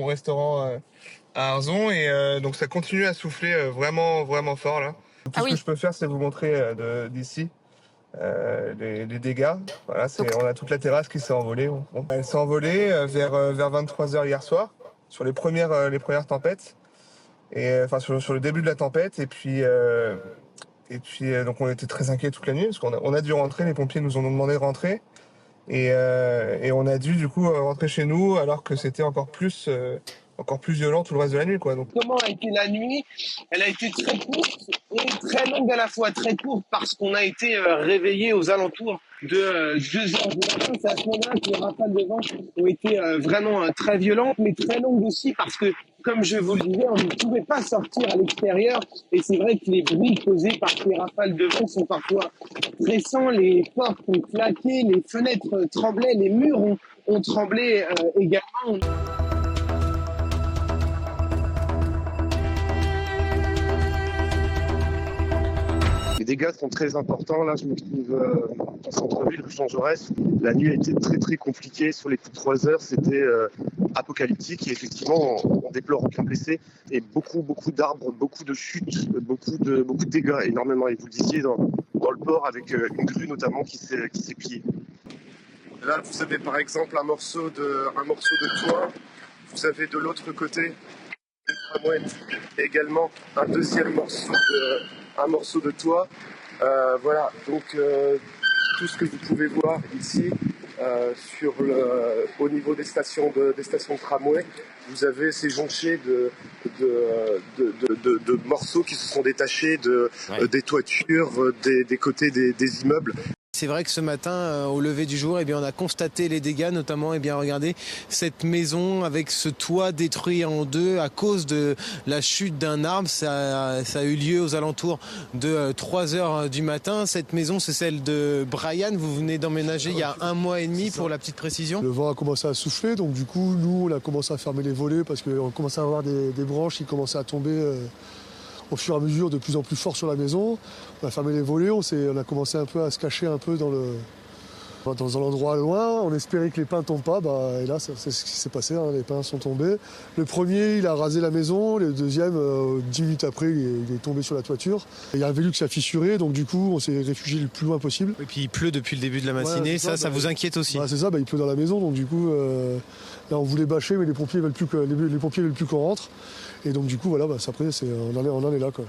restaurant à Arzon. Et donc ça continue à souffler vraiment, vraiment fort là. Tout ce que je peux faire, c'est vous montrer d'ici les dégâts. Voilà, on a toute la terrasse qui s'est envolée. Bon. Elle s'est envolée vers 23h hier soir, sur les premières tempêtes. Et enfin sur le début de la tempête. Et puis donc on était très inquiets toute la nuit, parce qu'on a dû rentrer, les pompiers nous ont demandé de rentrer. Et on a dû du coup rentrer chez nous alors que c'était encore plus violent tout le reste de la nuit, quoi. Donc... Comment a été la nuit? Elle a été très courte et très longue à la fois. Très courte parce qu'on a été réveillés aux alentours de 2h du matin. C'est à ce moment-là que les rafales de vent ont été vraiment très violentes, mais très longues aussi parce que, comme je vous le disais, on ne pouvait pas sortir à l'extérieur. Et c'est vrai que les bruits causés par ces rafales de vent sont parfois pressants. Les portes ont claqué, les fenêtres tremblaient, les murs ont tremblé également. Les dégâts sont très importants. Là, je me trouve en centre-ville, rue Jean Jaurès. La nuit a été très très compliquée. Sur les coups de 3 heures, c'était apocalyptique. Et effectivement, on déplore aucun blessé. Et beaucoup d'arbres, beaucoup de chutes, beaucoup de dégâts, énormément. Et vous le disiez, dans le port, avec une grue notamment qui s'est pliée. Là, vous avez par exemple un morceau de toit. Vous avez de l'autre côté une tramouette, et également un deuxième morceau de toit. Voilà, donc tout ce que vous pouvez voir ici au niveau des stations de tramway, vous avez ces jonchés de morceaux qui se sont détachés des toitures, des côtés des immeubles. C'est vrai que ce matin, au lever du jour, on a constaté les dégâts, notamment, regardez, cette maison avec ce toit détruit en deux à cause de la chute d'un arbre. Ça a eu lieu aux alentours de 3h du matin. Cette maison, c'est celle de Brian. Vous venez d'emménager il y a 1 mois et demi, pour la petite précision. Le vent a commencé à souffler, donc du coup, nous, on a commencé à fermer les volets parce qu'on commençait à avoir des branches qui commençaient à tomber au fur et à mesure de plus en plus fort sur la maison. On a fermé les volets, on a commencé un peu à se cacher un peu dans un endroit loin. On espérait que les pins ne tombent pas, et là c'est ce qui s'est passé, les pins sont tombés. Le premier, il a rasé la maison, le deuxième, 10 minutes après, il est tombé sur la toiture. Il y a un Velux qui a fissuré, donc du coup on s'est réfugié le plus loin possible. Et puis il pleut depuis le début de la matinée, ça vous inquiète aussi? C'est ça, il pleut dans la maison, donc du coup là on voulait bâcher, mais les pompiers veulent plus qu'on rentre. Et donc du coup voilà, après on en est là, quoi.